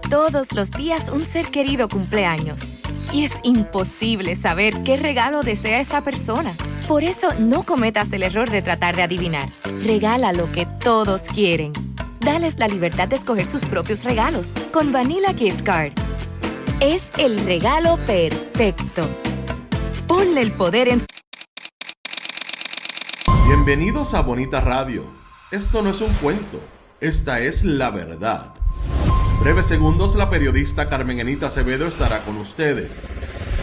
todos los días un ser querido cumpleaños. Y es imposible saber qué regalo desea esa persona. Por eso no cometas el error de tratar de adivinar. Regala lo que todos quieren. Dales la libertad de escoger sus propios regalos con Vanilla Gift Card. Es el regalo perfecto. Ponle el poder en... Bienvenidos a Bonita Radio. Esto no es un cuento, esta es la verdad. En breves segundos, la periodista Carmen Enita Acevedo estará con ustedes.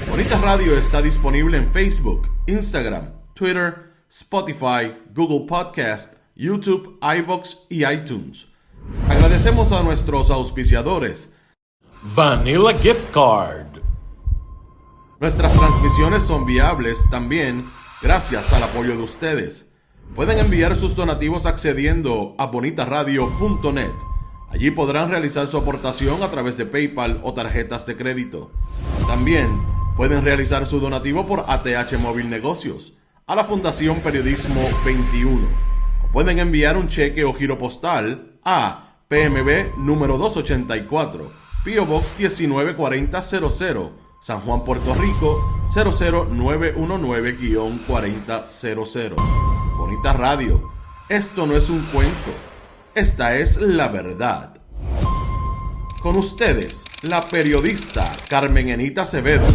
Bonita Radio está disponible en Facebook, Instagram, Twitter, Spotify, Google Podcast, YouTube, iVoox y iTunes. Agradecemos a nuestros auspiciadores. Vanilla Gift Card. Nuestras transmisiones son viables también gracias al apoyo de ustedes. Pueden enviar sus donativos accediendo a bonitaradio.net. Allí podrán realizar su aportación a través de PayPal o tarjetas de crédito. También pueden realizar su donativo por ATH Móvil Negocios a la Fundación Periodismo 21. O pueden enviar un cheque o giro postal a PMB número 284, P.O. Box 194000, San Juan, Puerto Rico 00919-4000. Bonita Radio, esto no es un cuento, esta es la verdad. Con ustedes, la periodista Carmen Enita Acevedo,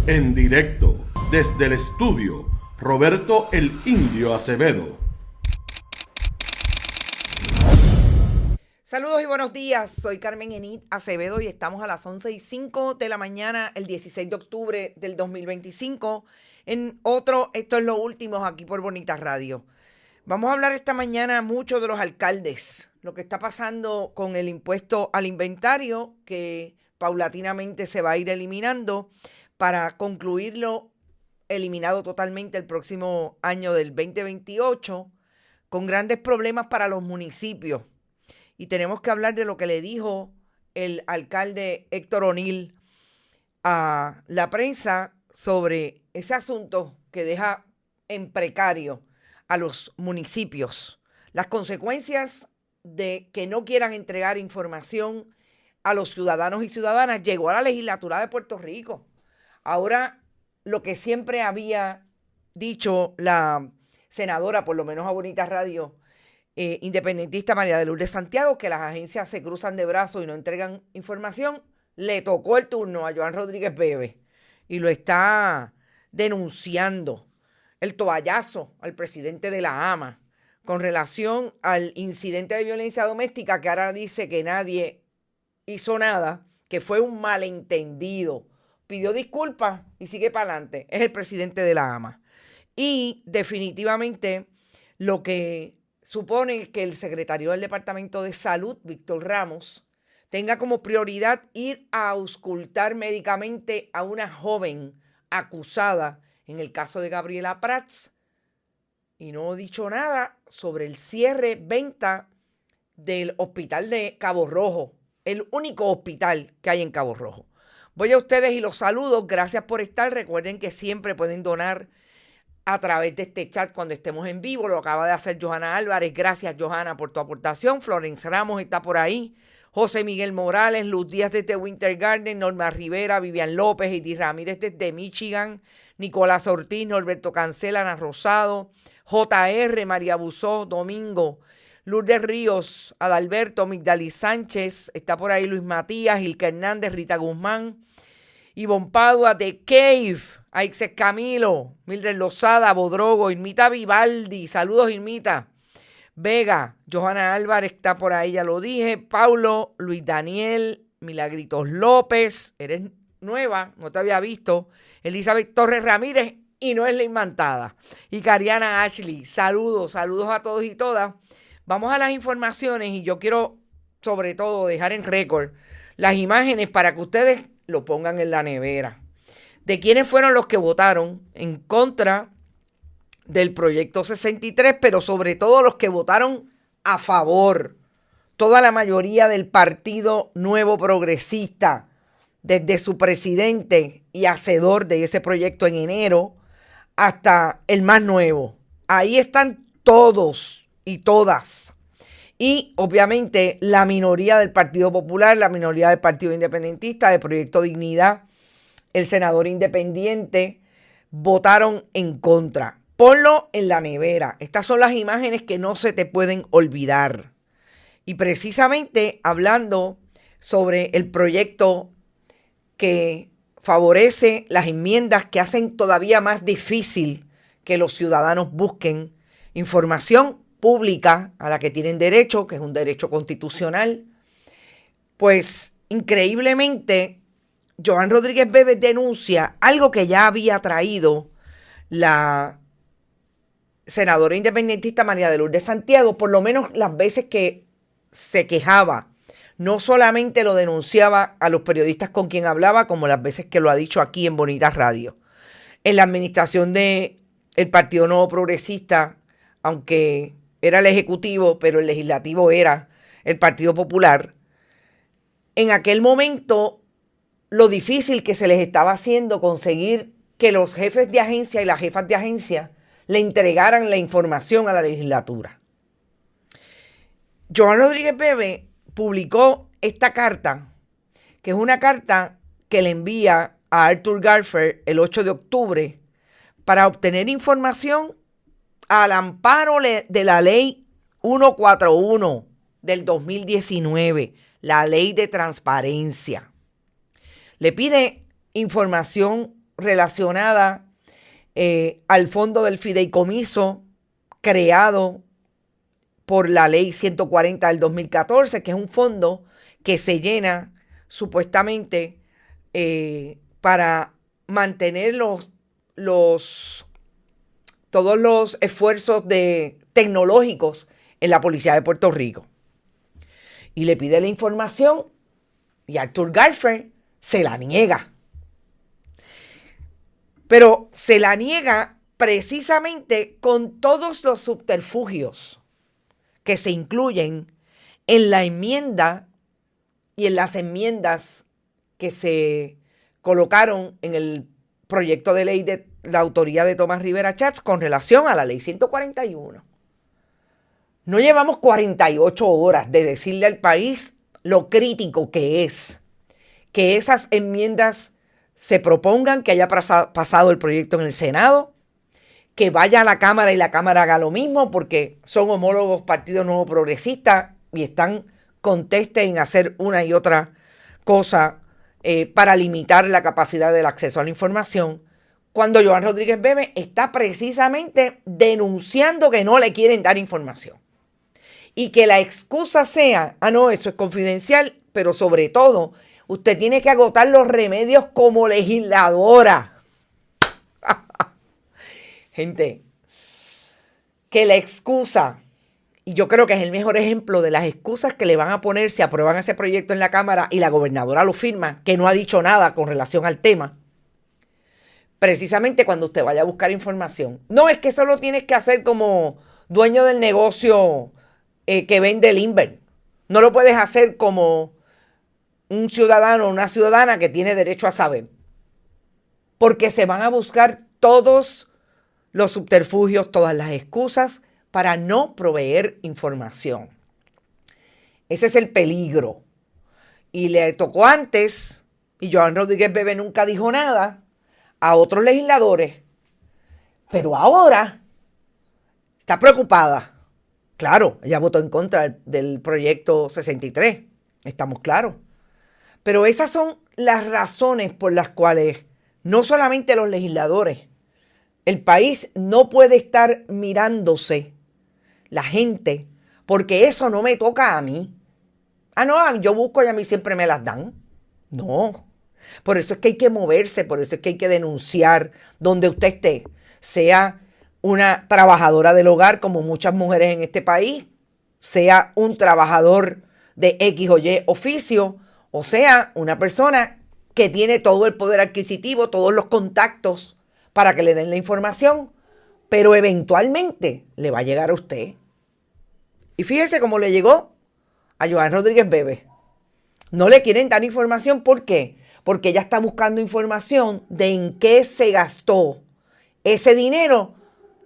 en directo desde el estudio Roberto el Indio Acevedo. Saludos y buenos días, soy Carmen Enit Acevedo y estamos a las 11:05 de la mañana, el 16 de octubre del 2025, en otro, esto es lo último aquí por Bonita Radio. Vamos a hablar esta mañana mucho de los alcaldes, lo que está pasando con el impuesto al inventario, que paulatinamente se va a ir eliminando para concluirlo eliminado totalmente el próximo año del 2028, con grandes problemas para los municipios. Y tenemos que hablar de lo que le dijo el alcalde Héctor O'Neill a la prensa sobre ese asunto que deja en precario a los municipios. Las consecuencias de que no quieran entregar información a los ciudadanos y ciudadanas llegó a la legislatura de Puerto Rico. Ahora, lo que siempre había dicho la senadora, por lo menos a Bonita Radio, independentista María de Lourdes Santiago, que las agencias se cruzan de brazos y no entregan información, le tocó el turno a Joan Rodríguez Bebe y lo está denunciando. El toallazo al presidente de la AMA con relación al incidente de violencia doméstica, que ahora dice que nadie hizo nada, que fue un malentendido. Pidió disculpas y sigue para adelante. Es el presidente de la AMA. Y definitivamente lo que supone que el secretario del Departamento de Salud, Víctor Ramos, tenga como prioridad ir a auscultar médicamente a una joven acusada en el caso de Gabriela Prats, y no he dicho nada sobre el cierre, venta del hospital de Cabo Rojo, el único hospital que hay en Cabo Rojo. Voy a ustedes y los saludo. Gracias por estar. Recuerden que siempre pueden donar a través de este chat cuando estemos en vivo. Lo acaba de hacer Johanna Álvarez. Gracias, Johanna, por tu aportación. Florence Ramos está por ahí. José Miguel Morales, Luz Díaz desde Winter Garden, Norma Rivera, Vivian López, Edith Ramírez desde Michigan, Nicolás Ortiz, Norberto Cancela, Ana Rosado, JR, María Buzó, Domingo, Lourdes Ríos, Adalberto, Migdalis Sánchez, está por ahí Luis Matías, Ilka Hernández, Rita Guzmán, Ivonne Padua, The Cave, Aixes Camilo, Mildred Lozada, Bodrogo, Irmita Vivaldi, saludos Irmita, Vega, Johanna Álvarez está por ahí, ya lo dije, Paulo, Luis Daniel, Milagritos López, eres nueva, no te había visto, Elizabeth Torres Ramírez, y no es la imantada, y Cariana Ashley, saludos a todos y todas. Vamos a las informaciones y yo quiero sobre todo dejar en récord las imágenes para que ustedes lo pongan en la nevera, de quiénes fueron los que votaron en contra del proyecto 63, pero sobre todo los que votaron a favor. Toda la mayoría del Partido Nuevo Progresista, desde su presidente y hacedor de ese proyecto en enero hasta el más nuevo. Ahí están todos y todas. Y obviamente la minoría del Partido Popular, la minoría del Partido Independentista, de Proyecto Dignidad, el senador independiente, votaron en contra. Ponlo en la nevera. Estas son las imágenes que no se te pueden olvidar. Y precisamente hablando sobre el proyecto que favorece las enmiendas que hacen todavía más difícil que los ciudadanos busquen información pública a la que tienen derecho, que es un derecho constitucional, pues increíblemente Joan Rodríguez Bebe denuncia algo que ya había traído la senadora independentista María de Lourdes Santiago, por lo menos las veces que se quejaba. No solamente lo denunciaba a los periodistas con quien hablaba, como las veces que lo ha dicho aquí en Bonita Radio. En la administración del Partido Nuevo Progresista, aunque era el Ejecutivo, pero el Legislativo era el Partido Popular, en aquel momento lo difícil que se les estaba haciendo conseguir que los jefes de agencia y las jefas de agencia le entregaran la información a la legislatura. Joan Rodríguez Bebe publicó esta carta, que es una carta que le envía a Arthur Garfer el 8 de octubre para obtener información al amparo de la ley 141 del 2019, la ley de transparencia. Le pide información relacionada al fondo del fideicomiso creado por la ley 140 del 2014, que es un fondo que se llena supuestamente para mantener todos los esfuerzos tecnológicos en la policía de Puerto Rico. Y le pide la información y Arthur Garfer se la niega. Pero se la niega precisamente con todos los subterfugios que se incluyen en la enmienda y en las enmiendas que se colocaron en el proyecto de ley de la autoría de Tomás Rivera Chats con relación a la ley 141. No llevamos 48 horas de decirle al país lo crítico que es que esas enmiendas se propongan, que haya pasado el proyecto en el Senado, que vaya a la Cámara y la Cámara haga lo mismo, porque son homólogos Partido Nuevo Progresista y están contestes en hacer una y otra cosa para limitar la capacidad del acceso a la información, cuando Joan Rodríguez Bebe está precisamente denunciando que no le quieren dar información. Y que la excusa sea, no, eso es confidencial, pero sobre todo, usted tiene que agotar los remedios como legisladora. Gente, que la excusa, y yo creo que es el mejor ejemplo de las excusas que le van a poner si aprueban ese proyecto en la Cámara y la gobernadora lo firma, que no ha dicho nada con relación al tema, precisamente cuando usted vaya a buscar información. No, es que eso lo tienes que hacer como dueño del negocio que vende el Inver. No lo puedes hacer como un ciudadano o una ciudadana que tiene derecho a saber. Porque se van a buscar todos los subterfugios, todas las excusas para no proveer información. Ese es el peligro. Y le tocó antes, y Joan Rodríguez Bebe nunca dijo nada, a otros legisladores. Pero ahora está preocupada. Claro, ella votó en contra del proyecto 63, estamos claros. Pero esas son las razones por las cuales no solamente los legisladores, el país no puede estar mirándose la gente, porque eso no me toca a mí. No, yo busco y a mí siempre me las dan. No. Por eso es que hay que moverse, por eso es que hay que denunciar donde usted esté, sea una trabajadora del hogar, como muchas mujeres en este país, sea un trabajador de X o Y oficio, o sea una persona que tiene todo el poder adquisitivo, todos los contactos para que le den la información, pero eventualmente le va a llegar a usted. Y fíjese cómo le llegó a Joan Rodríguez Bebe. No le quieren dar información, ¿por qué? Porque ella está buscando información de en qué se gastó ese dinero,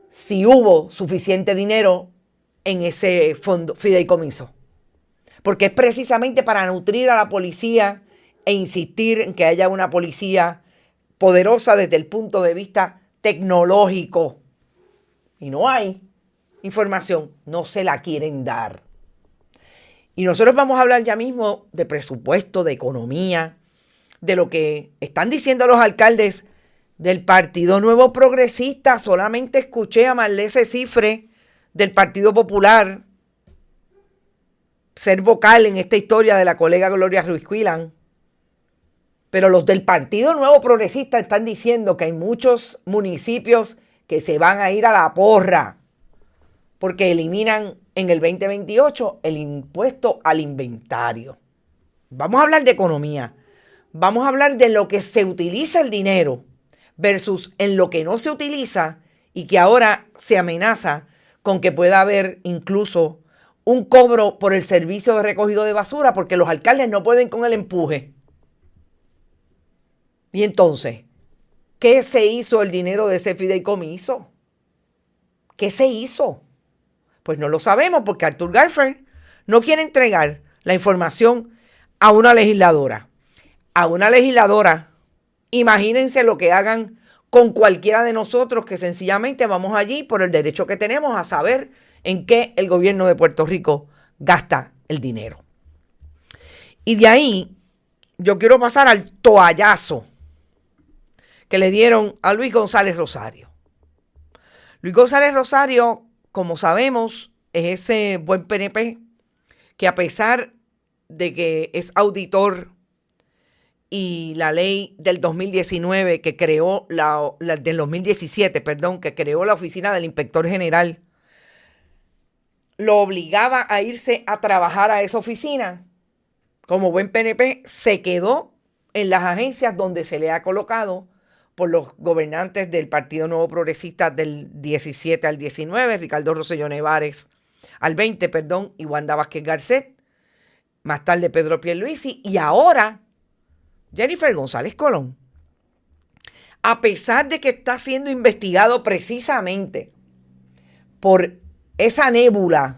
si hubo suficiente dinero en ese fondo fideicomiso. Porque es precisamente para nutrir a la policía e insistir en que haya una policía poderosa desde el punto de vista tecnológico. Y no hay información, no se la quieren dar. Y nosotros vamos a hablar ya mismo de presupuesto, de economía, de lo que están diciendo los alcaldes del Partido Nuevo Progresista. Solamente escuché a Marlese Cifre del Partido Popular ser vocal en esta historia de la colega Gloria Ruiz-Quilan. Pero los del Partido Nuevo Progresista están diciendo que hay muchos municipios que se van a ir a la porra porque eliminan en el 2028 el impuesto al inventario. Vamos a hablar de economía. Vamos a hablar de lo que se utiliza el dinero versus en lo que no se utiliza y que ahora se amenaza con que pueda haber incluso un cobro por el servicio de recogido de basura porque los alcaldes no pueden con el empuje. Y entonces, ¿qué se hizo el dinero de ese fideicomiso? ¿Qué se hizo? Pues no lo sabemos porque Arthur Garfer no quiere entregar la información a una legisladora. A una legisladora, imagínense lo que hagan con cualquiera de nosotros que sencillamente vamos allí por el derecho que tenemos a saber en qué el gobierno de Puerto Rico gasta el dinero. Y de ahí yo quiero pasar al toallazo que le dieron a Luis González Rosario. Luis González Rosario, como sabemos, es ese buen PNP que a pesar de que es auditor y la ley del 2019 que creó, del 2017, perdón, que creó la oficina del inspector general, lo obligaba a irse a trabajar a esa oficina. Como buen PNP, se quedó en las agencias donde se le ha colocado por los gobernantes del Partido Nuevo Progresista del 17 al 19, Ricardo Rosselló Nevares al 20, perdón, y Wanda Vázquez Garcet, más tarde Pedro Pierluisi, y ahora Jennifer González Colón. A pesar de que está siendo investigado precisamente por esa nébula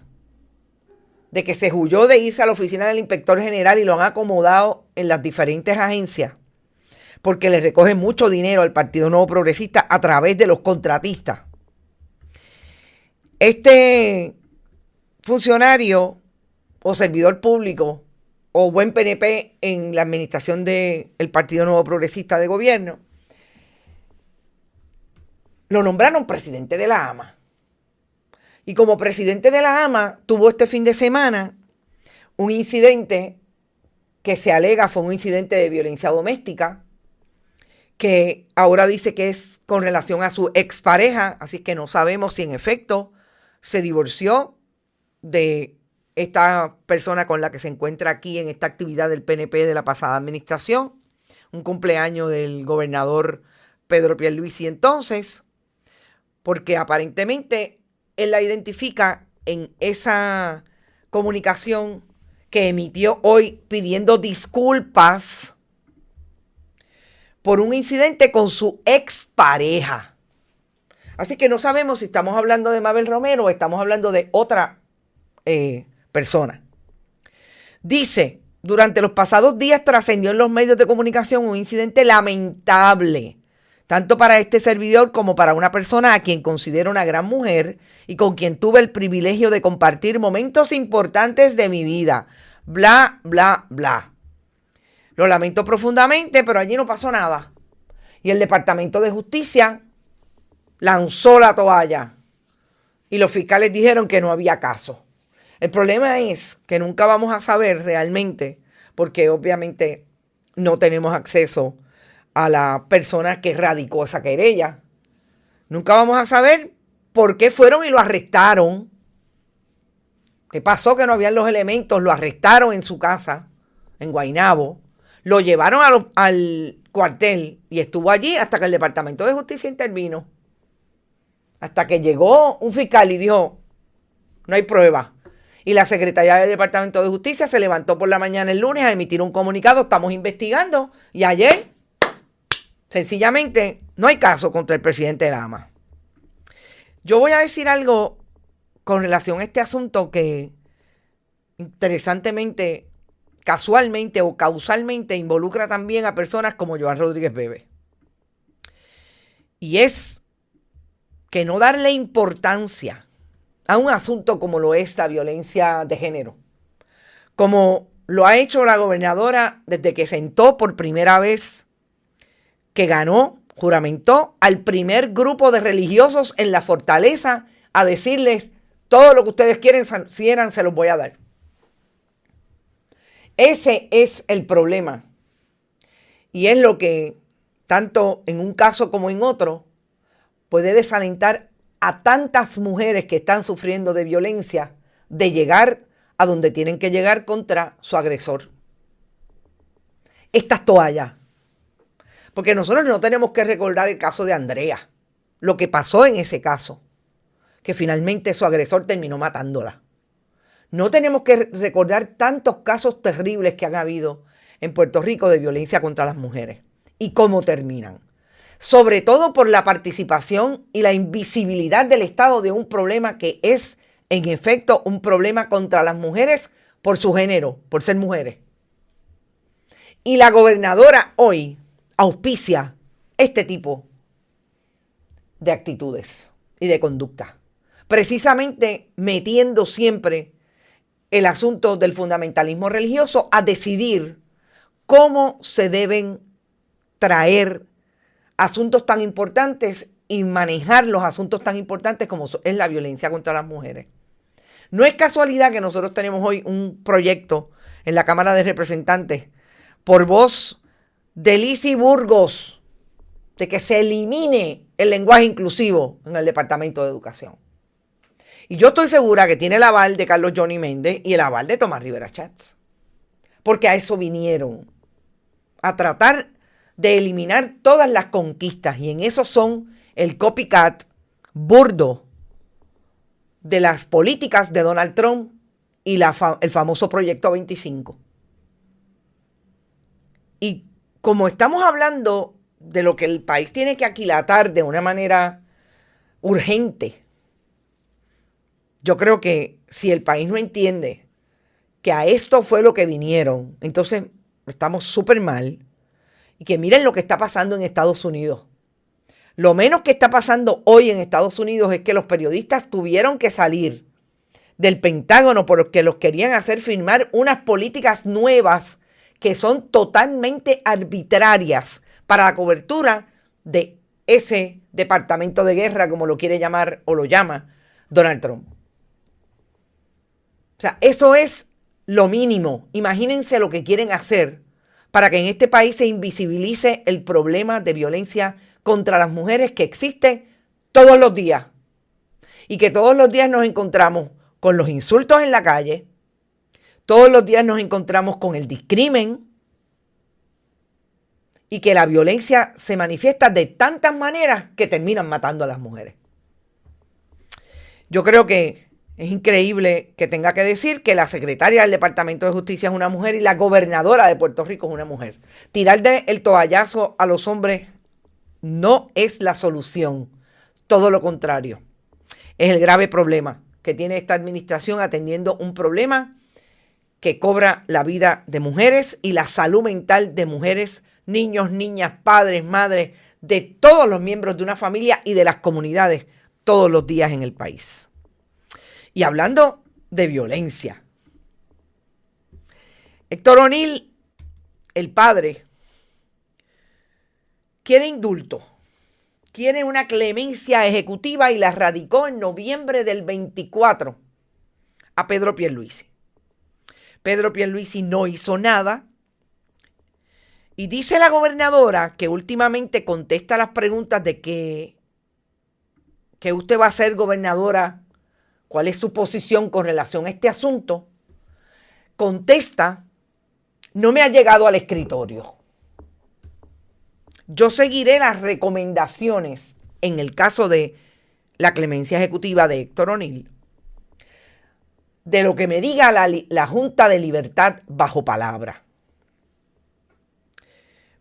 de que se huyó de irse a la oficina del inspector general y lo han acomodado en las diferentes agencias, porque le recogen mucho dinero al Partido Nuevo Progresista a través de los contratistas. Este funcionario o servidor público o buen PNP en la administración del Partido Nuevo Progresista de gobierno, lo nombraron presidente de la AMA. Y como presidente de la AMA tuvo este fin de semana un incidente que se alega fue un incidente de violencia doméstica, que ahora dice que es con relación a su expareja, así que no sabemos si en efecto se divorció de esta persona con la que se encuentra aquí en esta actividad del PNP de la pasada administración, un cumpleaños del gobernador Pedro Pierluisi entonces, porque aparentemente él la identifica en esa comunicación que emitió hoy pidiendo disculpas por un incidente con su expareja. Así que no sabemos si estamos hablando de Mabel Romero o estamos hablando de otra persona. Dice, durante los pasados días trascendió en los medios de comunicación un incidente lamentable, tanto para este servidor como para una persona a quien considero una gran mujer y con quien tuve el privilegio de compartir momentos importantes de mi vida. Bla, bla, bla. Lo lamento profundamente, pero allí no pasó nada. Y el Departamento de Justicia lanzó la toalla y los fiscales dijeron que no había caso. El problema es que nunca vamos a saber realmente, porque obviamente no tenemos acceso a la persona que radicó esa querella. Nunca vamos a saber por qué fueron y lo arrestaron. ¿Qué pasó? Que no habían los elementos. Lo arrestaron en su casa, en Guaynabo. Lo llevaron al cuartel y estuvo allí hasta que el Departamento de Justicia intervino. Hasta que llegó un fiscal y dijo, no hay prueba. Y la secretaria del Departamento de Justicia se levantó por la mañana el lunes a emitir un comunicado, estamos investigando. Y ayer, sencillamente, no hay caso contra el presidente de la AMA. Yo voy a decir algo con relación a este asunto que interesantemente, casualmente o causalmente involucra también a personas como Joan Rodríguez Bebe. Y es que no darle importancia a un asunto como lo es la violencia de género, como lo ha hecho la gobernadora desde que sentó por primera vez, que ganó, juramentó al primer grupo de religiosos en la fortaleza a decirles: todo lo que ustedes quieran, se los voy a dar. Ese es el problema. Y es lo que, tanto en un caso como en otro, puede desalentar a tantas mujeres que están sufriendo de violencia de llegar a donde tienen que llegar contra su agresor. Estas toallas. Porque nosotros no tenemos que recordar el caso de Andrea, lo que pasó en ese caso, que finalmente su agresor terminó matándola. No tenemos que recordar tantos casos terribles que han habido en Puerto Rico de violencia contra las mujeres y cómo terminan. Sobre todo por la participación y la invisibilidad del Estado de un problema que es, en efecto, un problema contra las mujeres por su género, por ser mujeres. Y la gobernadora hoy auspicia este tipo de actitudes y de conducta, precisamente metiendo siempre el asunto del fundamentalismo religioso a decidir cómo se deben traer asuntos tan importantes y manejar los asuntos tan importantes como es la violencia contra las mujeres. No es casualidad que nosotros tenemos hoy un proyecto en la Cámara de Representantes por voz de Lizy Burgos de que se elimine el lenguaje inclusivo en el Departamento de Educación. Y yo estoy segura que tiene el aval de Carlos Johnny Méndez y el aval de Tomás Rivera Schatz. Porque a eso vinieron, a tratar de eliminar todas las conquistas. Y en eso son el copycat burdo de las políticas de Donald Trump y el famoso Proyecto 25. Y como estamos hablando de lo que el país tiene que aquilatar de una manera urgente, yo creo que si el país no entiende que a esto fue lo que vinieron, entonces estamos súper mal. Y que miren lo que está pasando en Estados Unidos. Lo menos que está pasando hoy en Estados Unidos es que los periodistas tuvieron que salir del Pentágono porque los querían hacer firmar unas políticas nuevas que son totalmente arbitrarias para la cobertura de ese departamento de guerra, como lo quiere llamar o lo llama Donald Trump. O sea, eso es lo mínimo. Imagínense lo que quieren hacer para que en este país se invisibilice el problema de violencia contra las mujeres que existe todos los días. Y que todos los días nos encontramos con los insultos en la calle, todos los días nos encontramos con el discrimen y que la violencia se manifiesta de tantas maneras que terminan matando a las mujeres. Yo creo que es increíble que tenga que decir que la secretaria del Departamento de Justicia es una mujer y la gobernadora de Puerto Rico es una mujer. Tirar el toallazo a los hombres no es la solución. Todo lo contrario. Es el grave problema que tiene esta administración atendiendo un problema que cobra la vida de mujeres y la salud mental de mujeres, niños, niñas, padres, madres, de todos los miembros de una familia y de las comunidades todos los días en el país. Y hablando de violencia, Héctor O'Neill, el padre, quiere indulto, quiere una clemencia ejecutiva y la radicó en noviembre del 24 a Pedro Pierluisi. Pedro Pierluisi no hizo nada y dice la gobernadora que últimamente contesta las preguntas de que usted va a ser gobernadora. ¿Cuál es su posición con relación a este asunto? Contesta: no me ha llegado al escritorio. Yo seguiré las recomendaciones en el caso de la clemencia ejecutiva de Héctor O'Neill, de lo que me diga la Junta de Libertad bajo palabra.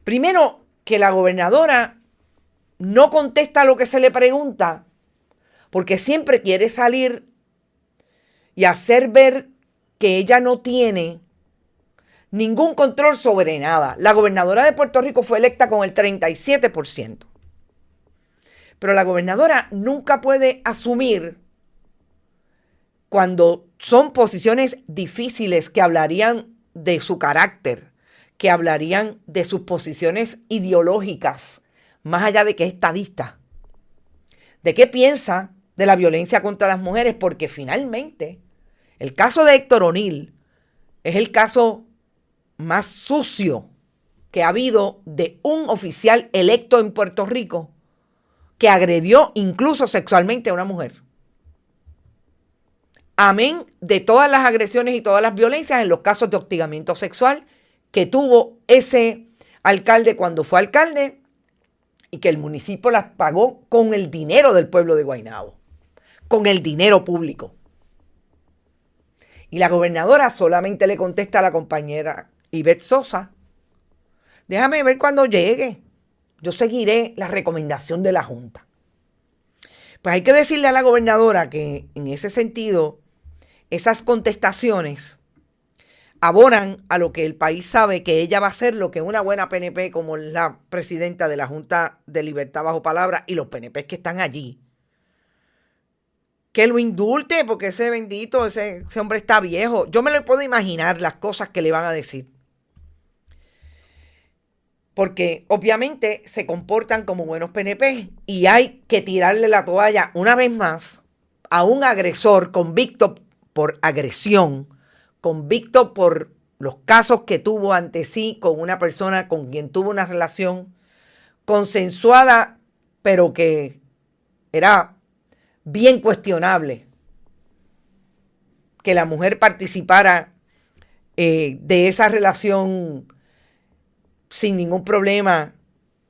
Primero, que la gobernadora no contesta lo que se le pregunta porque siempre quiere salir y hacer ver que ella no tiene ningún control sobre nada. La gobernadora de Puerto Rico fue electa con el 37%. Pero la gobernadora nunca puede asumir cuando son posiciones difíciles que hablarían de su carácter, que hablarían de sus posiciones ideológicas, más allá de que es estadista, de qué piensa de la violencia contra las mujeres, porque finalmente el caso de Héctor O'Neill es el caso más sucio que ha habido de un oficial electo en Puerto Rico que agredió incluso sexualmente a una mujer. Amén de todas las agresiones y todas las violencias en los casos de hostigamiento sexual que tuvo ese alcalde cuando fue alcalde y que el municipio las pagó con el dinero del pueblo de Guaynabo, con el dinero público. Y la gobernadora solamente le contesta a la compañera Ivette Sosa: déjame ver cuando llegue, yo seguiré la recomendación de la Junta. Pues hay que decirle a la gobernadora que en ese sentido esas contestaciones abonan a lo que el país sabe que ella va a hacer, lo que una buena PNP como la presidenta de la Junta de Libertad Bajo Palabra y los PNP que están allí, que lo indulte, porque ese bendito, ese hombre está viejo. Yo me lo puedo imaginar las cosas que le van a decir. Porque obviamente se comportan como buenos PNP y hay que tirarle la toalla una vez más a un agresor convicto por agresión, convicto por los casos que tuvo ante sí con una persona con quien tuvo una relación consensuada, pero que era bien cuestionable que la mujer participara de esa relación sin ningún problema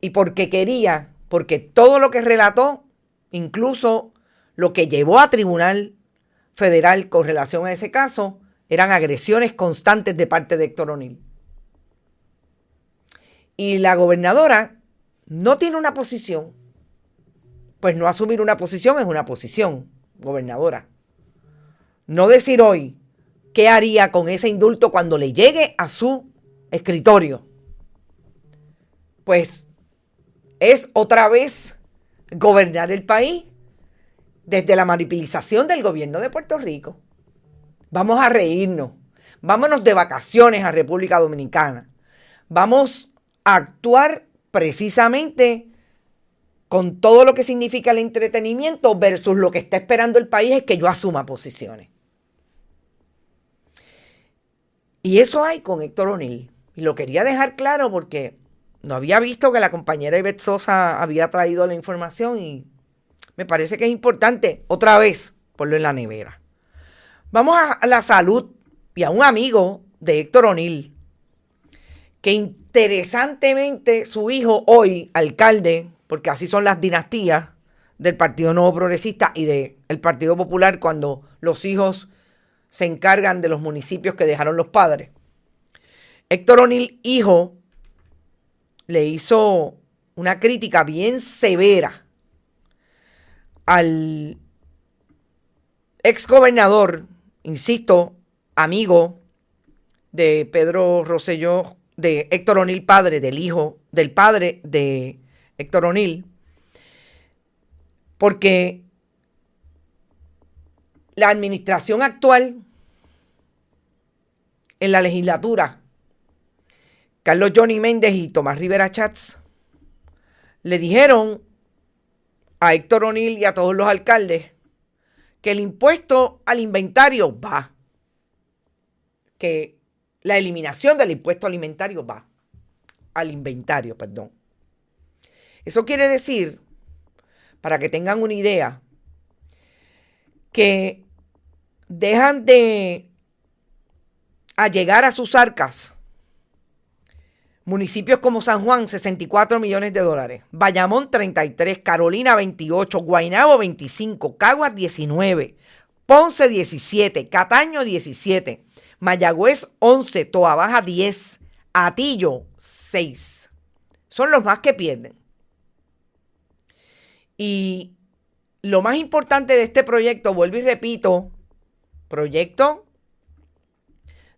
y porque quería, porque todo lo que relató, incluso lo que llevó a tribunal federal con relación a ese caso, eran agresiones constantes de parte de Héctor O'Neill. Y la gobernadora no tiene una posición, pues no asumir una posición es una posición, gobernadora. No decir hoy qué haría con ese indulto cuando le llegue a su escritorio, pues es otra vez gobernar el país desde la manipulación del gobierno de Puerto Rico. Vamos a reírnos, vámonos de vacaciones a República Dominicana, vamos a actuar precisamente con todo lo que significa el entretenimiento versus lo que está esperando el país es que yo asuma posiciones. Y eso hay con Héctor O'Neill. Y lo quería dejar claro porque no había visto que la compañera Ivette Sosa había traído la información y me parece que es importante otra vez ponerlo en la nevera. Vamos a la salud y a un amigo de Héctor O'Neill, que interesantemente su hijo hoy, alcalde, porque así son las dinastías del Partido Nuevo Progresista y del Partido Popular cuando los hijos se encargan de los municipios que dejaron los padres. Héctor O'Neill, hijo, le hizo una crítica bien severa al exgobernador, insisto, amigo de Pedro Rosselló, de Héctor O'Neill padre, del padre de Héctor O'Neill, porque la administración actual en la legislatura, Carlos Johnny Méndez y Tomás Rivera Chats, le dijeron a Héctor O'Neill y a todos los alcaldes que el impuesto al inventario va, que la eliminación del impuesto alimentario va, al inventario, perdón. Eso quiere decir, para que tengan una idea, que dejan de allegar a sus arcas municipios como San Juan, 64 millones de dólares, Bayamón 33, Carolina 28, Guaynabo 25, Caguas 19, Ponce 17, Cataño 17, Mayagüez 11, Toabaja 10, Atillo 6. Son los más que pierden. Y lo más importante de este proyecto, vuelvo y repito, proyecto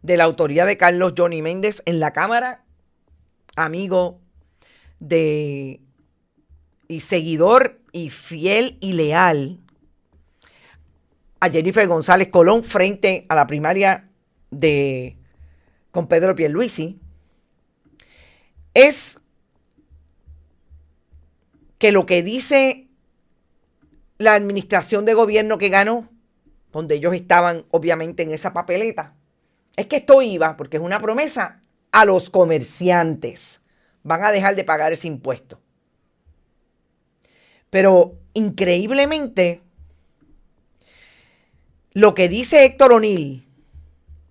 de la autoría de Carlos Johnny Méndez en la Cámara, amigo de y seguidor y fiel y leal a Jennifer González Colón frente a la primaria con Pedro Pierluisi, es que lo que dice la administración de gobierno que ganó, donde ellos estaban obviamente en esa papeleta, es que esto iba, porque es una promesa, a los comerciantes. Van a dejar de pagar ese impuesto. Pero increíblemente, lo que dice Héctor O'Neill,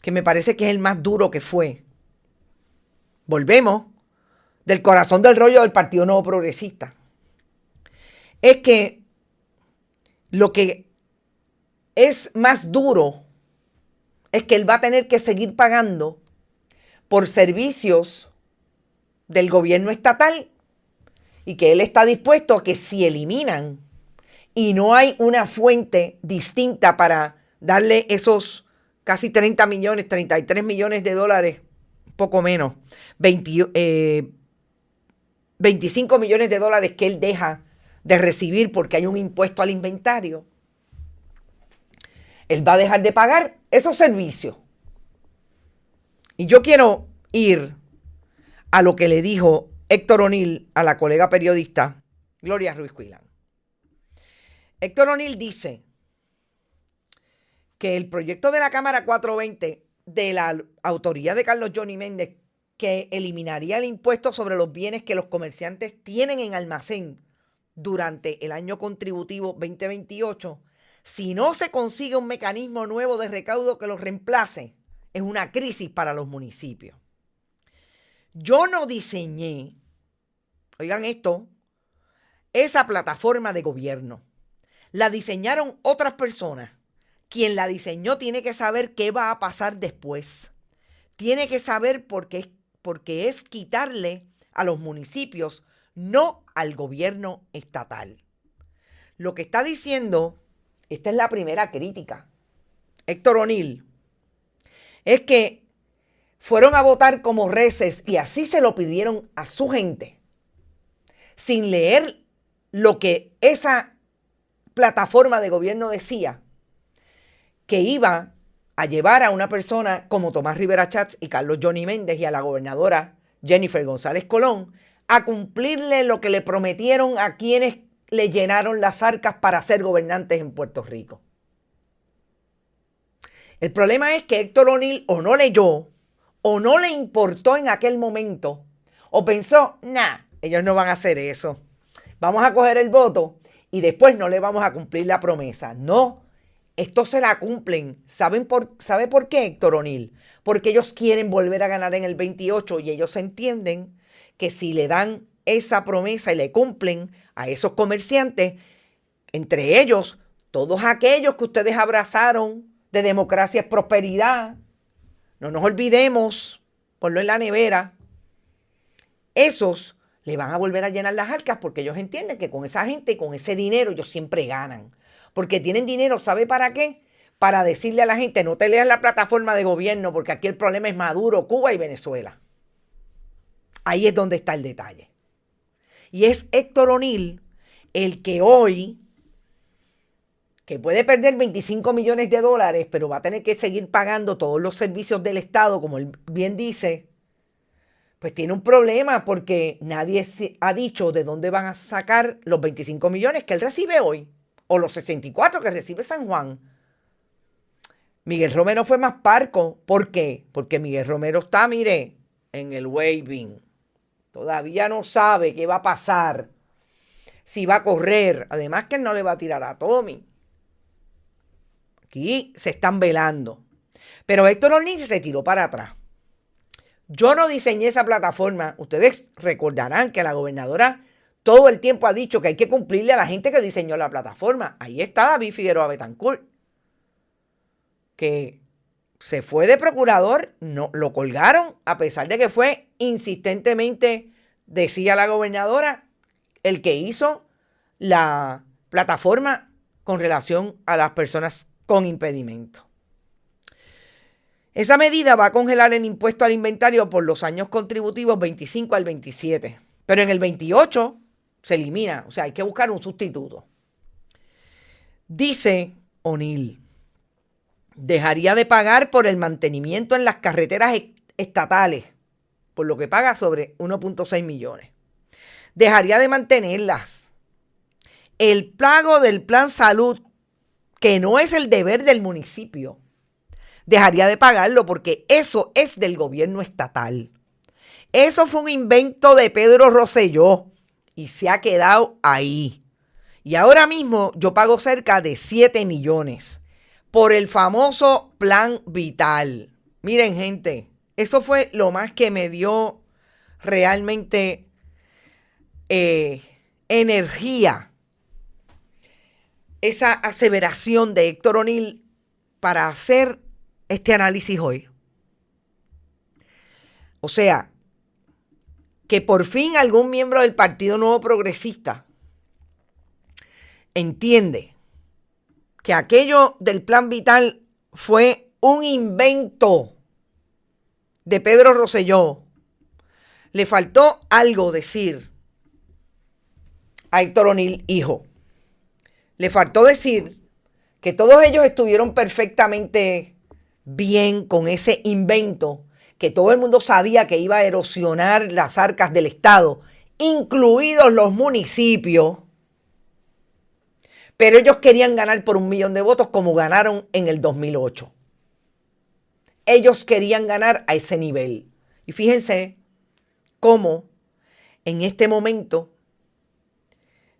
que me parece que es el más duro que fue, volvemos del corazón del rollo del Partido Nuevo Progresista, es que lo que es más duro es que él va a tener que seguir pagando por servicios del gobierno estatal y que él está dispuesto a que si eliminan y no hay una fuente distinta para darle esos casi 30 millones, 33 millones de dólares, poco menos, 25 millones de dólares que él deja de recibir porque hay un impuesto al inventario, él va a dejar de pagar esos servicios. Y yo quiero ir a lo que le dijo Héctor O'Neill a la colega periodista Gloria Ruiz Cuilán. Héctor O'Neill dice que el proyecto de la Cámara 420 de la autoría de Carlos Johnny Méndez, que eliminaría el impuesto sobre los bienes que los comerciantes tienen en almacén durante el año contributivo 2028, si no se consigue un mecanismo nuevo de recaudo que los reemplace, es una crisis para los municipios. Yo no diseñé, oigan esto, esa plataforma de gobierno. La diseñaron otras personas. Quien la diseñó tiene que saber qué va a pasar después. Tiene que saber porque es quitarle a los municipios, no al gobierno estatal. Lo que está diciendo, esta es la primera crítica, Héctor O'Neill, es que fueron a votar como reces y así se lo pidieron a su gente, sin leer lo que esa plataforma de gobierno decía, que iba a llevar a una persona como Tomás Rivera Schatz y Carlos Johnny Méndez y a la gobernadora Jennifer González Colón a cumplirle lo que le prometieron a quienes le llenaron las arcas para ser gobernantes en Puerto Rico. El problema es que Héctor O'Neill o no leyó, o no le importó en aquel momento, o pensó, ellos no van a hacer eso. Vamos a coger el voto y después no le vamos a cumplir la promesa. No, esto se la cumplen. ¿Sabe por qué, Héctor O'Neill? Porque ellos quieren volver a ganar en el 28 y ellos entienden que si le dan esa promesa y le cumplen a esos comerciantes, entre ellos todos aquellos que ustedes abrazaron de democracia es prosperidad, no nos olvidemos, ponlo en la nevera, esos le van a volver a llenar las arcas porque ellos entienden que con esa gente y con ese dinero ellos siempre ganan. Porque tienen dinero, ¿sabe para qué? Para decirle a la gente, no te leas la plataforma de gobierno porque aquí el problema es Maduro, Cuba y Venezuela. Ahí es donde está el detalle. Y es Héctor O'Neill el que hoy, que puede perder 25 millones de dólares, pero va a tener que seguir pagando todos los servicios del Estado, como él bien dice, pues tiene un problema porque nadie ha dicho de dónde van a sacar los 25 millones que él recibe hoy, o los 64 que recibe San Juan. Miguel Romero fue más parco. ¿Por qué? Porque Miguel Romero está, mire, en el waving. Todavía no sabe qué va a pasar, si va a correr. Además que él no le va a tirar a Tommy. Aquí se están velando. Pero Héctor O'Neill se tiró para atrás. Yo no diseñé esa plataforma. Ustedes recordarán que la gobernadora todo el tiempo ha dicho que hay que cumplirle a la gente que diseñó la plataforma. Ahí está David Figueroa Betancourt, que se fue de procurador, no, lo colgaron, a pesar de que fue insistentemente, decía la gobernadora, el que hizo la plataforma con relación a las personas con impedimento. Esa medida va a congelar el impuesto al inventario por los años contributivos 25 al 27, pero en el 28 se elimina, o sea, hay que buscar un sustituto. Dice O'Neill, dejaría de pagar por el mantenimiento en las carreteras estatales, por lo que paga sobre 1.6 millones. Dejaría de mantenerlas. El pago del plan salud, que no es el deber del municipio, dejaría de pagarlo porque eso es del gobierno estatal. Eso fue un invento de Pedro Rosselló y se ha quedado ahí. Y ahora mismo yo pago cerca de 7 millones por el famoso Plan Vital. Miren, gente, eso fue lo más que me dio realmente energía. Esa aseveración de Héctor O'Neill para hacer este análisis hoy. O sea, que por fin algún miembro del Partido Nuevo Progresista entiende que aquello del Plan Vital fue un invento de Pedro Rosselló. Le faltó algo decir a Héctor O'Neill, hijo. Le faltó decir que todos ellos estuvieron perfectamente bien con ese invento, que todo el mundo sabía que iba a erosionar las arcas del Estado, incluidos los municipios, pero ellos querían ganar por 1 millón de votos como ganaron en el 2008. Ellos querían ganar a ese nivel. Y fíjense cómo en este momento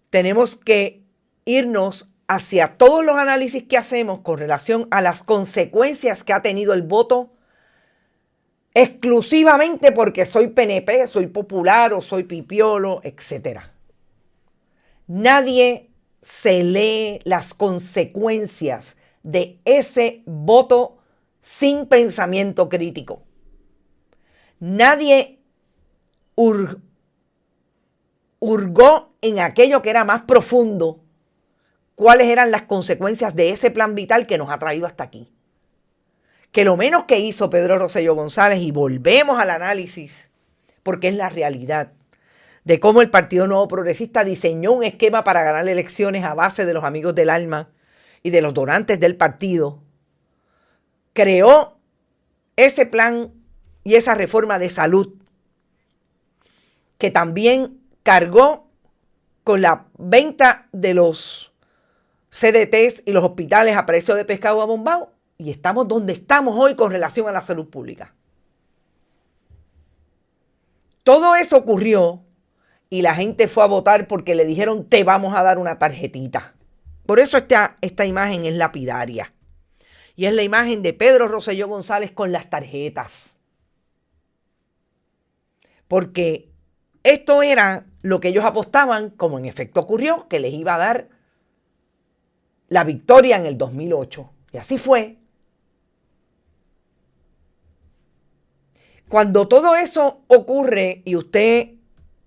tenemos que irnos hacia todos los análisis que hacemos con relación a las consecuencias que ha tenido el voto exclusivamente porque soy PNP, soy popular o soy pipiolo, etc. Nadie se lee las consecuencias de ese voto sin pensamiento crítico. Nadie hurgó en aquello que era más profundo, cuáles eran las consecuencias de ese Plan Vital que nos ha traído hasta aquí. Que lo menos que hizo Pedro Rosselló González, y volvemos al análisis, porque es la realidad, de cómo el Partido Nuevo Progresista diseñó un esquema para ganar elecciones a base de los amigos del alma y de los donantes del partido, creó ese plan y esa reforma de salud, que también cargó con la venta de los CDTs y los hospitales a precio de pescado abombado, y estamos donde estamos hoy con relación a la salud pública. Todo eso ocurrió y la gente fue a votar porque le dijeron te vamos a dar una tarjetita. Por eso esta imagen es lapidaria. Y es la imagen de Pedro Rosselló González con las tarjetas. Porque esto era lo que ellos apostaban, como en efecto ocurrió, que les iba a dar la victoria en el 2008. Y así fue. Cuando todo eso ocurre y usted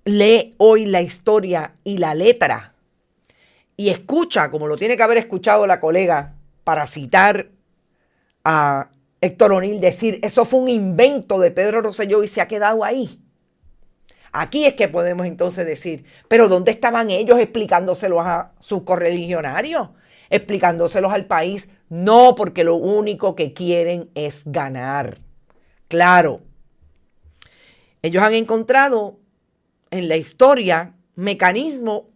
lee hoy la historia y la letra y escucha, como lo tiene que haber escuchado la colega, para citar a Héctor O'Neill decir, eso fue un invento de Pedro Rosselló y se ha quedado ahí. Aquí es que podemos entonces decir, pero ¿dónde estaban ellos explicándoselos a sus correligionarios? Explicándoselos al país. No, porque lo único que quieren es ganar. Claro. Ellos han encontrado en la historia mecanismos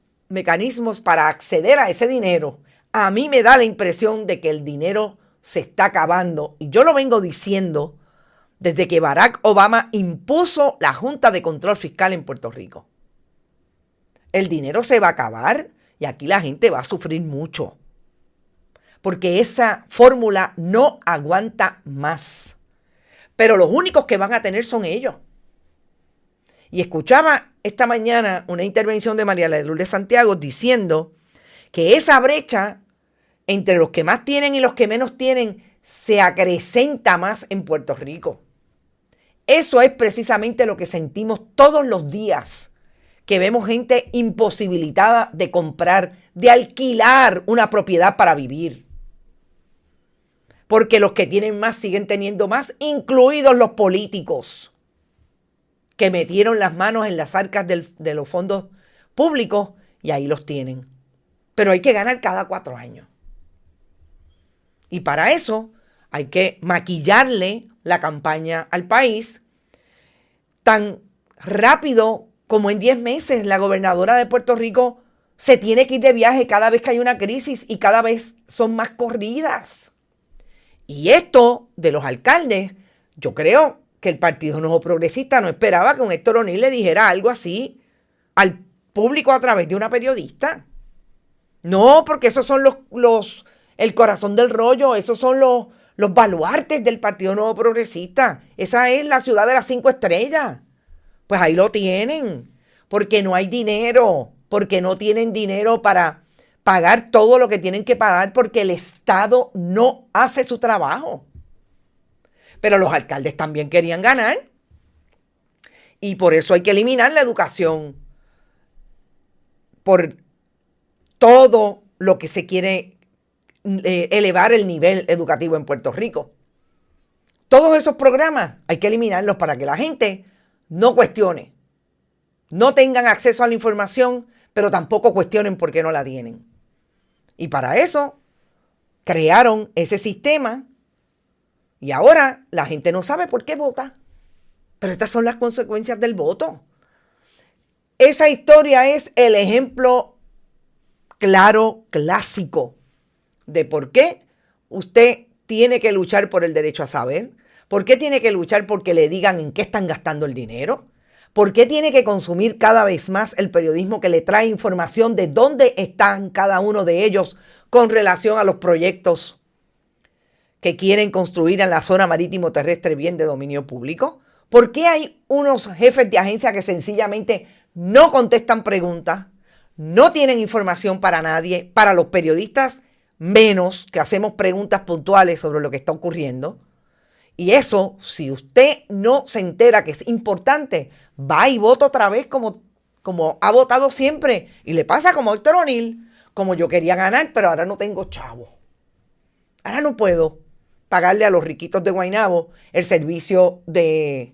para acceder a ese dinero. A mí me da la impresión de que el dinero se está acabando. Y yo lo vengo diciendo desde que Barack Obama impuso la Junta de Control Fiscal en Puerto Rico. El dinero se va a acabar y aquí la gente va a sufrir mucho. Porque esa fórmula no aguanta más. Pero los únicos que van a tener son ellos. Y escuchaba esta mañana una intervención de María de Lourdes Santiago diciendo que esa brecha entre los que más tienen y los que menos tienen se acrecenta más en Puerto Rico. Eso es precisamente lo que sentimos todos los días, que vemos gente imposibilitada de comprar, de alquilar una propiedad para vivir. porque los que tienen más siguen teniendo más, incluidos los políticos que metieron las manos en las arcas de los fondos públicos y ahí los tienen. Pero hay que ganar cada 4 años. Y para eso hay que maquillarle la campaña al país tan rápido como en 10 meses. La gobernadora de Puerto Rico se tiene que ir de viaje cada vez que hay una crisis y cada vez son más corridas. Y esto de los alcaldes, yo creo que el Partido Nuevo Progresista no esperaba que un Héctor O'Neill le dijera algo así al público a través de una periodista. No, porque esos son el corazón del rollo, esos son los baluartes del Partido Nuevo Progresista. Esa es la ciudad de las 5 estrellas. Pues ahí lo tienen, porque no hay dinero, porque no tienen dinero para pagar todo lo que tienen que pagar, porque el Estado no hace su trabajo. Pero los alcaldes también querían ganar. Y por eso hay que eliminar la educación. Por todo lo que se quiere elevar el nivel educativo en Puerto Rico. Todos esos programas hay que eliminarlos para que la gente no cuestione. No tengan acceso a la información, pero tampoco cuestionen por qué no la tienen. Y para eso crearon ese sistema y ahora la gente no sabe por qué vota. Pero estas son las consecuencias del voto. Esa historia es el ejemplo claro, clásico, de por qué usted tiene que luchar por el derecho a saber, por qué tiene que luchar porque le digan en qué están gastando el dinero, por qué tiene que consumir cada vez más el periodismo que le trae información de dónde están cada uno de ellos con relación a los proyectos que quieren construir en la zona marítimo terrestre bien de dominio público. ¿Por qué hay unos jefes de agencia que sencillamente no contestan preguntas, no tienen información para nadie, para los periodistas menos, que hacemos preguntas puntuales sobre lo que está ocurriendo? Y eso, si usted no se entera que es importante, va y vota otra vez como ha votado siempre. Y le pasa como Héctor O'Neill, como yo quería ganar, pero ahora no tengo chavo. Ahora no puedo pagarle a los riquitos de Guaynabo el servicio de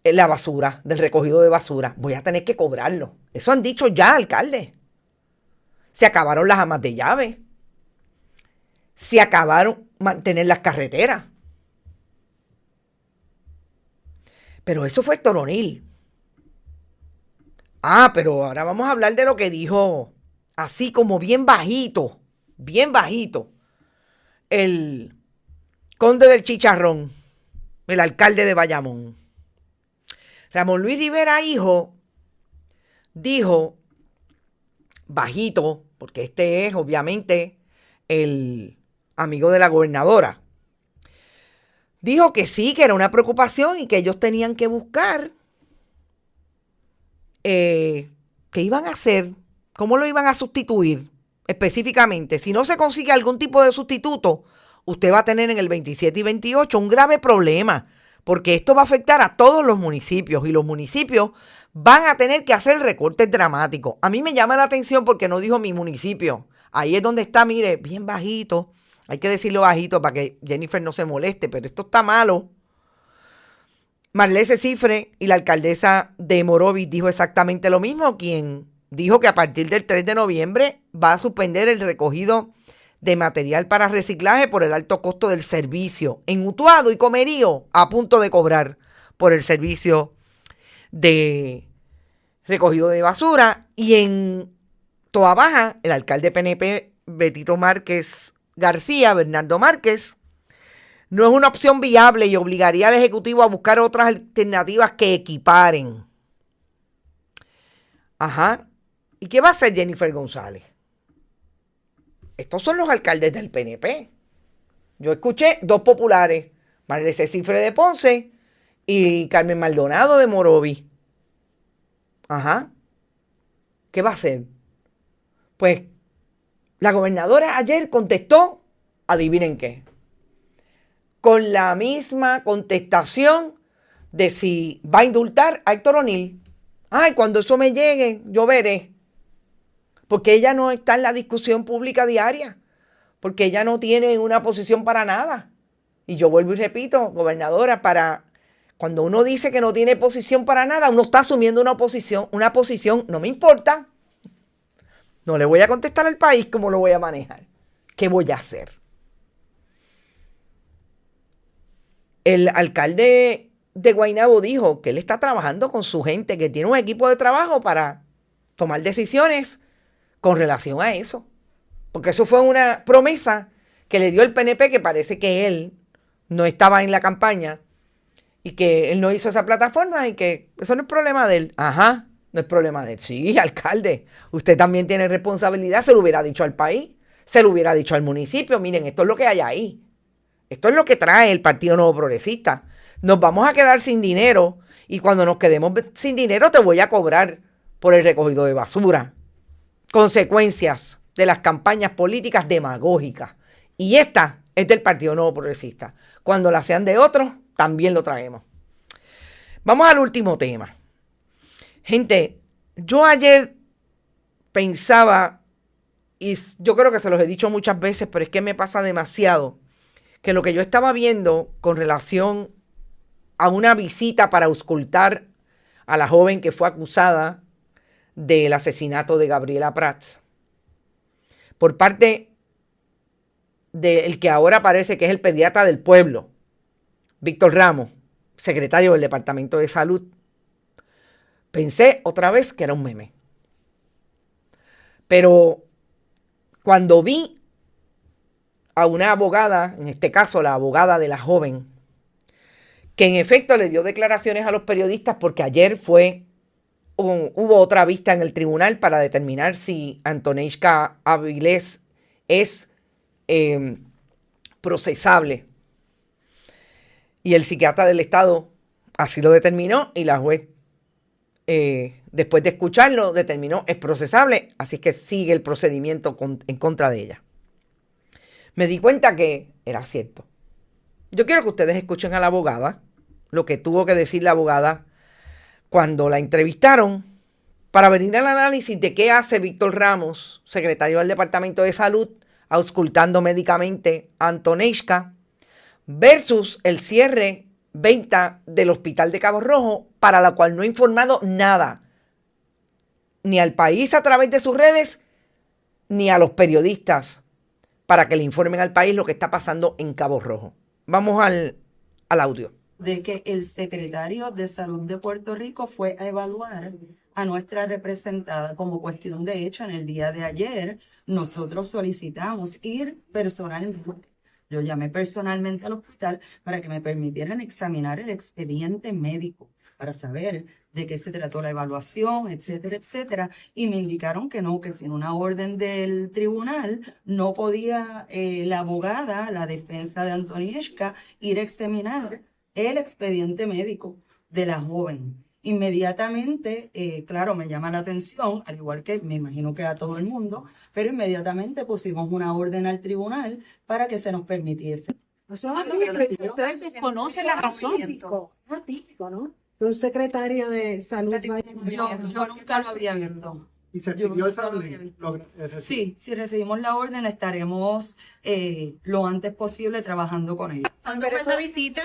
la basura, del recogido de basura. Voy a tener que cobrarlo. Eso han dicho ya, alcalde. Se acabaron las amas de llave. Se acabaron mantener las carreteras. Pero eso fue Héctor O'Neill. Pero ahora vamos a hablar de lo que dijo, así como bien bajito, el conde del Chicharrón, el alcalde de Bayamón. Ramón Luis Rivera, hijo, dijo bajito, porque este es obviamente el amigo de la gobernadora, dijo que sí, que era una preocupación y que ellos tenían que buscar qué iban a hacer, cómo lo iban a sustituir específicamente. Si no se consigue algún tipo de sustituto, usted va a tener en el 27 y 28 un grave problema, porque esto va a afectar a todos los municipios y los municipios van a tener que hacer recortes dramáticos. A mí me llama la atención porque no dijo mi municipio. Ahí es donde está, mire, bien bajito. Hay que decirlo bajito para que Jennifer no se moleste, pero esto está malo. Marlese Cifre y la alcaldesa de Morovis dijo exactamente lo mismo, quien dijo que a partir del 3 de noviembre va a suspender el recogido de material para reciclaje por el alto costo del servicio. En Utuado y Comerío, a punto de cobrar por el servicio de recogido de basura. Y en Toa Baja, el alcalde PNP, Betito Márquez García, Bernardo Márquez, no es una opción viable y obligaría al Ejecutivo a buscar otras alternativas que equiparen. ¿Y qué va a hacer Jennifer González? Estos son los alcaldes del PNP. Yo escuché 2 populares, Marlese Cifre de Ponce y Carmen Maldonado de Morovis. ¿Qué va a hacer? Pues la gobernadora ayer contestó, adivinen qué, con la misma contestación de si va a indultar a Héctor O'Neill. Cuando eso me llegue, yo veré. Porque ella no está en la discusión pública diaria. porque ella no tiene una posición para nada. Y yo vuelvo y repito, gobernadora, cuando uno dice que no tiene posición para nada, uno está asumiendo una posición, no me importa. No le voy a contestar al país cómo lo voy a manejar. ¿Qué voy a hacer? El alcalde de Guaynabo dijo que él está trabajando con su gente, que tiene un equipo de trabajo para tomar decisiones con relación a eso. Porque eso fue una promesa que le dio el PNP, que parece que él no estaba en la campaña y que él no hizo esa plataforma y que eso no es problema de él. Ajá, no es problema de él. Sí, alcalde, usted también tiene responsabilidad. Se lo hubiera dicho al país, se lo hubiera dicho al municipio. Miren, esto es lo que hay ahí. Esto es lo que trae el Partido Nuevo Progresista. Nos vamos a quedar sin dinero y cuando nos quedemos sin dinero te voy a cobrar por el recogido de basura. Consecuencias de las campañas políticas demagógicas. Y esta es del Partido Nuevo Progresista. Cuando la sean de otros, también lo traemos. Vamos al último tema. Gente, yo ayer pensaba, y yo creo que se los he dicho muchas veces, pero es que me pasa demasiado, que lo que yo estaba viendo con relación a una visita para auscultar a la joven que fue acusada del asesinato de Gabriela Prats, por parte del que ahora parece que es el pediatra del pueblo, Víctor Ramos, secretario del Departamento de Salud. Pensé otra vez que era un meme. Pero cuando vi a una abogada, en este caso la abogada de la joven, que en efecto le dio declaraciones a los periodistas porque ayer hubo otra vista en el tribunal para determinar si Antoneishka Avilés es procesable. Y el psiquiatra del Estado así lo determinó y la juez, después de escucharlo, determinó es procesable, así que sigue el procedimiento en contra de ella. Me di cuenta que era cierto. Yo quiero que ustedes escuchen a la abogada, lo que tuvo que decir la abogada cuando la entrevistaron para venir al análisis de qué hace Víctor Ramos, secretario del Departamento de Salud, auscultando médicamente a Antoneishka, versus el cierre, venta del hospital de Cabo Rojo, para la cual no ha informado nada, ni al país a través de sus redes, ni a los periodistas, para que le informen al país lo que está pasando en Cabo Rojo. Vamos al audio. De que el secretario de Salud de Puerto Rico fue a evaluar a nuestra representada. Como cuestión de hecho, en el día de ayer, nosotros solicitamos ir personalmente. Yo llamé personalmente al hospital para que me permitieran examinar el expediente médico para saber de qué se trató la evaluación, etcétera, etcétera. Y me indicaron que no, que sin una orden del tribunal no podía la abogada, la defensa de Antoneishka, ir a examinar el expediente médico de la joven. Inmediatamente, claro, me llama la atención, al igual que me imagino que a todo el mundo, pero inmediatamente pusimos una orden al tribunal para que se nos permitiese. Ustedes desconocen la razón. Es atípico, ¿no? Que un secretario de salud. Yo nunca lo había visto. ¿Y se pidió esa orden? Sí, si recibimos la orden estaremos lo antes posible trabajando con ella. ¿Cuándo fue esa visita?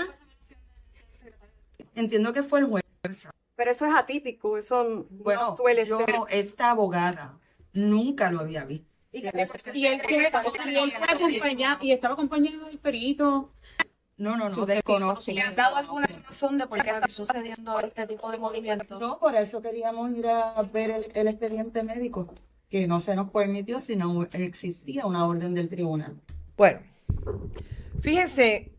Entiendo que fue el jueves. Pero eso es atípico, eso Bueno, no suele yo, ser. esta abogada, nunca lo había visto. Y él fue acompañado, y estaba acompañado del perito. No, desconozco. ¿Le han dado alguna razón de por qué está sucediendo este tipo de movimientos? No, por eso queríamos ir a ver el expediente médico, que no se nos permitió si no existía una orden del tribunal. Bueno, fíjense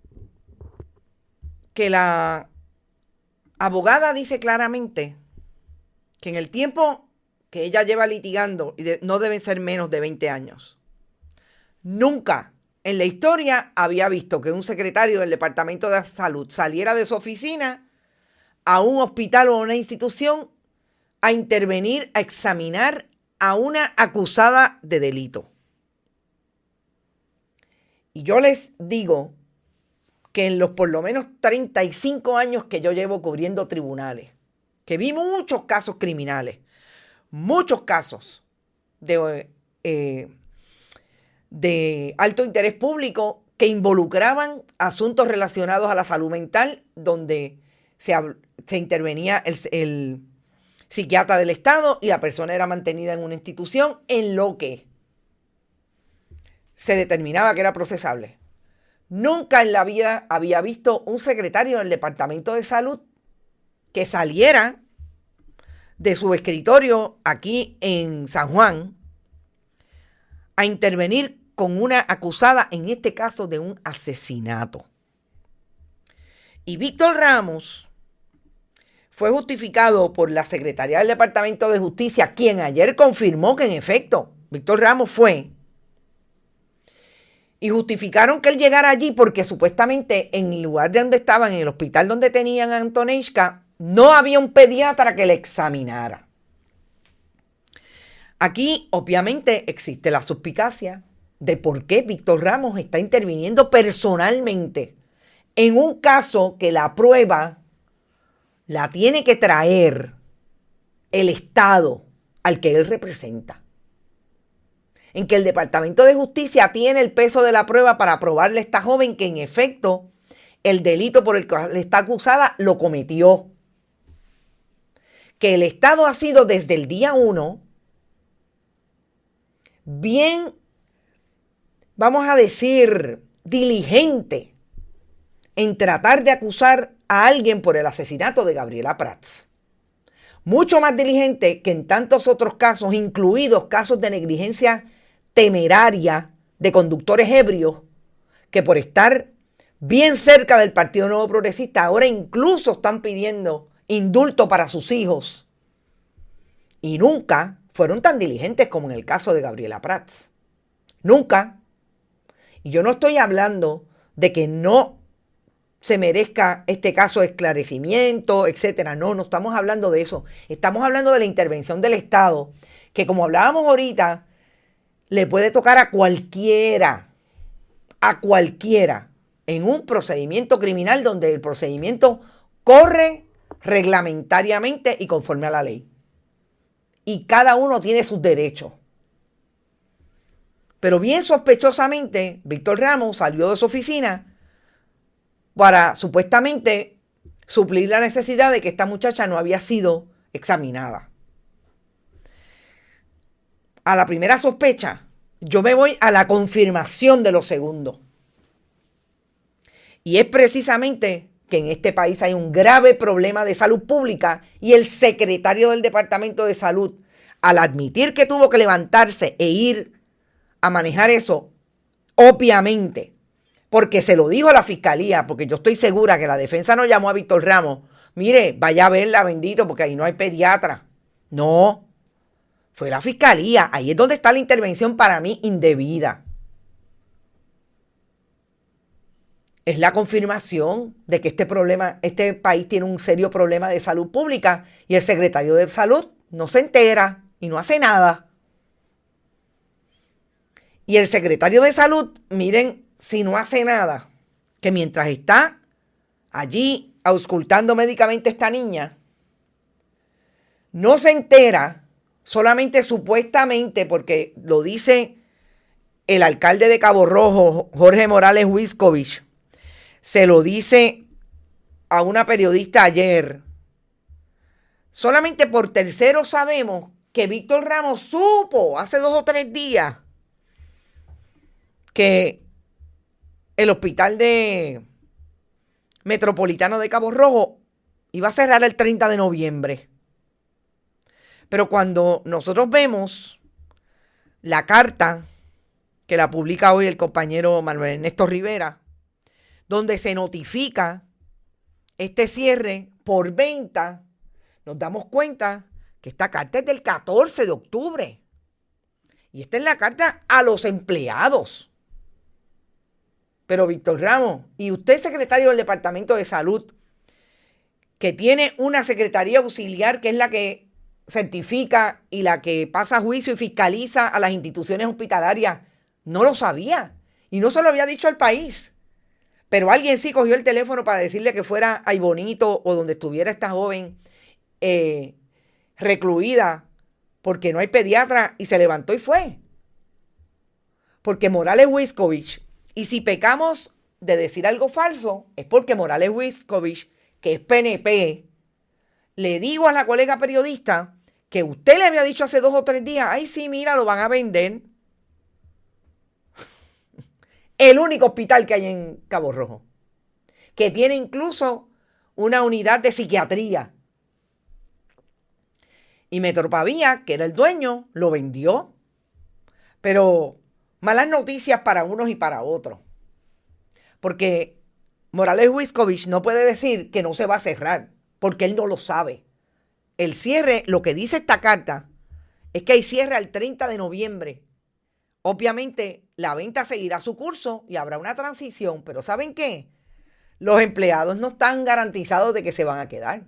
que la abogada dice claramente que en el tiempo que ella lleva litigando, y no deben ser menos de 20 años, nunca en la historia había visto que un secretario del Departamento de Salud saliera de su oficina a un hospital o a una institución a intervenir, a examinar a una acusada de delito. Y yo les digo que en los por lo menos 35 años que yo llevo cubriendo tribunales, que vi muchos casos criminales, muchos casos de de alto interés público que involucraban asuntos relacionados a la salud mental, donde se intervenía el psiquiatra del Estado y la persona era mantenida en una institución en lo que se determinaba que era procesable. Nunca en la vida había visto un secretario del Departamento de Salud que saliera de su escritorio aquí en San Juan a intervenir con una acusada, en este caso de un asesinato. Y Víctor Ramos fue justificado por la Secretaría del Departamento de Justicia, quien ayer confirmó que en efecto Víctor Ramos fue, y justificaron que él llegara allí porque supuestamente en el lugar de donde estaban, en el hospital donde tenían a Antonishka, no había un pediatra que le examinara. Aquí obviamente existe la suspicacia de por qué Víctor Ramos está interviniendo personalmente en un caso que la prueba la tiene que traer el Estado al que él representa. En que el Departamento de Justicia tiene el peso de la prueba para probarle a esta joven que en efecto el delito por el que está acusada lo cometió. Que el Estado ha sido desde el día 1 bien, vamos a decir, diligente en tratar de acusar a alguien por el asesinato de Gabriela Prats. Mucho más diligente que en tantos otros casos, incluidos casos de negligencia temeraria de conductores ebrios, que por estar bien cerca del Partido Nuevo Progresista ahora incluso están pidiendo indulto para sus hijos. Y nunca fueron tan diligentes como en el caso de Gabriela Prats. Nunca. Y yo no estoy hablando de que no se merezca este caso de esclarecimiento, etcétera. No, no estamos hablando de eso. Estamos hablando de la intervención del Estado, que como hablábamos ahorita, le puede tocar a cualquiera, en un procedimiento criminal donde el procedimiento corre reglamentariamente y conforme a la ley. Y cada uno tiene sus derechos. Pero bien sospechosamente, Víctor Ramos salió de su oficina para supuestamente suplir la necesidad de que esta muchacha no había sido examinada. A la primera sospecha, yo me voy a la confirmación de lo segundo. Y es precisamente que en este país hay un grave problema de salud pública y el secretario del Departamento de Salud, al admitir que tuvo que levantarse e ir a manejar eso, obviamente, porque se lo dijo a la fiscalía, porque yo estoy segura que la defensa no llamó a Víctor Ramos, mire, vaya a verla, bendito, porque ahí no hay pediatra. No, fue la fiscalía. Ahí es donde está la intervención para mí indebida. Es la confirmación de que este país tiene un serio problema de salud pública y el secretario de Salud no se entera y no hace nada. Y el secretario de Salud, miren, si no hace nada, que mientras está allí auscultando médicamente a esta niña, no se entera, solamente supuestamente, porque lo dice el alcalde de Cabo Rojo, Jorge Morales Wiscovich, se lo dice a una periodista ayer. Solamente por terceros sabemos que Víctor Ramos supo hace 2 o 3 días que el hospital metropolitano de Cabo Rojo iba a cerrar el 30 de noviembre. Pero cuando nosotros vemos la carta que la publica hoy el compañero Manuel Ernesto Rivera, donde se notifica este cierre por venta, nos damos cuenta que esta carta es del 14 de octubre. Y esta es la carta a los empleados. Pero Víctor Ramos, y usted secretario del Departamento de Salud, que tiene una secretaría auxiliar que es la que certifica y la que pasa a juicio y fiscaliza a las instituciones hospitalarias, no lo sabía y no se lo había dicho al país. Pero alguien sí cogió el teléfono para decirle que fuera a Bonito o donde estuviera esta joven recluida porque no hay pediatra y se levantó y fue. porque Morales Wiscovich, y si pecamos de decir algo falso, es porque Morales Wiscovich, que es PNP, le digo a la colega periodista que usted le había dicho hace 2 o 3 días, ay sí, mira, lo van a vender. El único hospital que hay en Cabo Rojo, que tiene incluso una unidad de psiquiatría. Y Metropavía, que era el dueño, lo vendió. Pero malas noticias para unos y para otros. Porque Morales Wiscovich no puede decir que no se va a cerrar, porque él no lo sabe. El cierre, lo que dice esta carta, es que hay cierre al 30 de noviembre. Obviamente, la venta seguirá su curso y habrá una transición, pero ¿saben qué? Los empleados no están garantizados de que se van a quedar.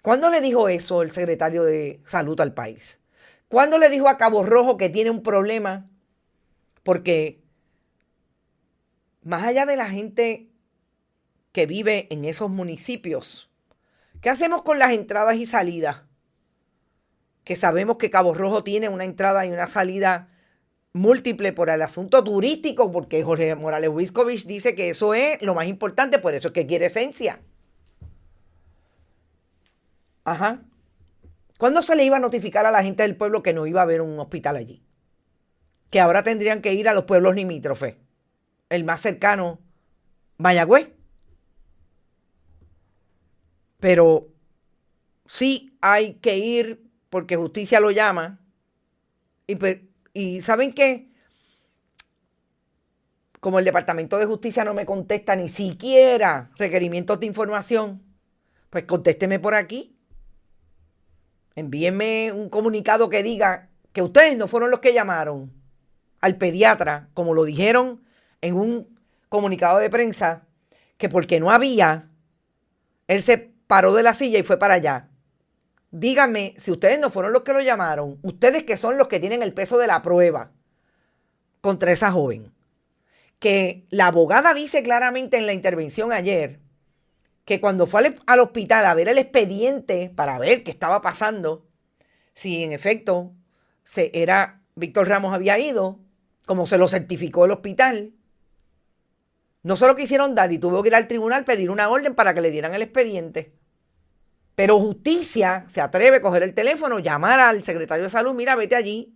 ¿Cuándo le dijo eso el secretario de Salud al país? ¿Cuándo le dijo a Cabo Rojo que tiene un problema? Porque más allá de la gente que vive en esos municipios, ¿qué hacemos con las entradas y salidas? Que sabemos que Cabo Rojo tiene una entrada y una salida múltiple por el asunto turístico, porque Jorge Morales Wiscovich dice que eso es lo más importante, por eso es que quiere esencia. Ajá. ¿Cuándo se le iba a notificar a la gente del pueblo que no iba a haber un hospital allí? Que ahora tendrían que ir a los pueblos limítrofes. El más cercano, Mayagüez. Pero sí hay que ir porque justicia lo llama. Y ¿saben qué? Como el Departamento de Justicia no me contesta ni siquiera requerimientos de información, pues contésteme por aquí. Envíenme un comunicado que diga que ustedes no fueron los que llamaron al pediatra, como lo dijeron en un comunicado de prensa, que porque no había, él se paró de la silla y fue para allá. Díganme si ustedes no fueron los que lo llamaron, ustedes que son los que tienen el peso de la prueba contra esa joven. Que la abogada dice claramente en la intervención ayer que cuando fue al hospital a ver el expediente para ver qué estaba pasando, si en efecto Víctor Ramos había ido, como se lo certificó el hospital, no se lo quisieron dar y tuvo que ir al tribunal pedir una orden para que le dieran el expediente. Pero justicia se atreve a coger el teléfono, llamar al secretario de salud, mira, vete allí.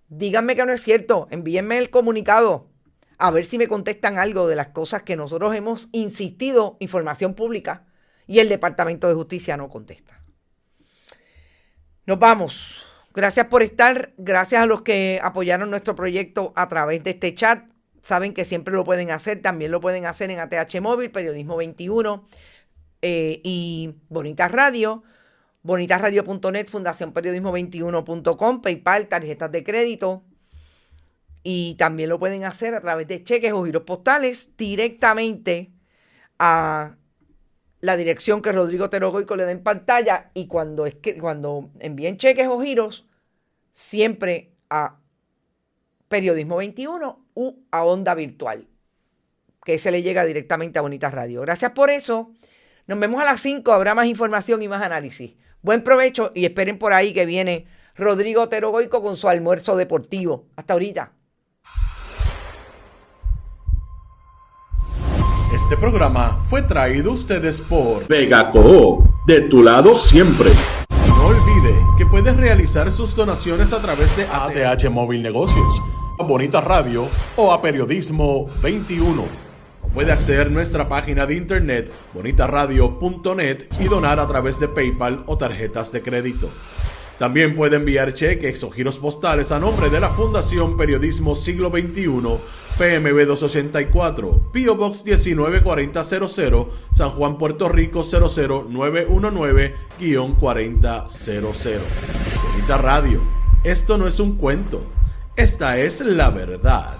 Díganme que no es cierto, envíenme el comunicado, a ver si me contestan algo de las cosas que nosotros hemos insistido, información pública, y el Departamento de Justicia no contesta. Nos vamos. Gracias por estar, gracias a los que apoyaron nuestro proyecto a través de este chat. Saben que siempre lo pueden hacer, también lo pueden hacer en ATH Móvil, Periodismo 21 y Bonitas Radio, bonitasradio.net, Fundación Periodismo21.com, PayPal, tarjetas de crédito. Y también lo pueden hacer a través de cheques o giros postales directamente a la dirección que Rodrigo Otero Goico le da en pantalla. Y cuando envíen cheques o giros, siempre a Periodismo 21 u a Onda Virtual, que se le llega directamente a Bonitas Radio. Gracias por eso. Nos vemos a las 5. Habrá más información y más análisis. Buen provecho y esperen por ahí que viene Rodrigo Otero Goico con su almuerzo deportivo. Hasta ahorita. Este programa fue traído a ustedes por Vegaco, de tu lado siempre. No olvide que puedes realizar sus donaciones a través de ATH Móvil Negocios, a Bonitas Radio o a Periodismo 21. O puede acceder a nuestra página de internet bonitasradio.net y donar a través de PayPal o tarjetas de crédito. También puede enviar cheques o giros postales a nombre de la Fundación Periodismo Siglo XXI, PMB 284, P.O. Box 194000, San Juan, Puerto Rico 00919-4000. Bonita Radio, esto no es un cuento, esta es la verdad.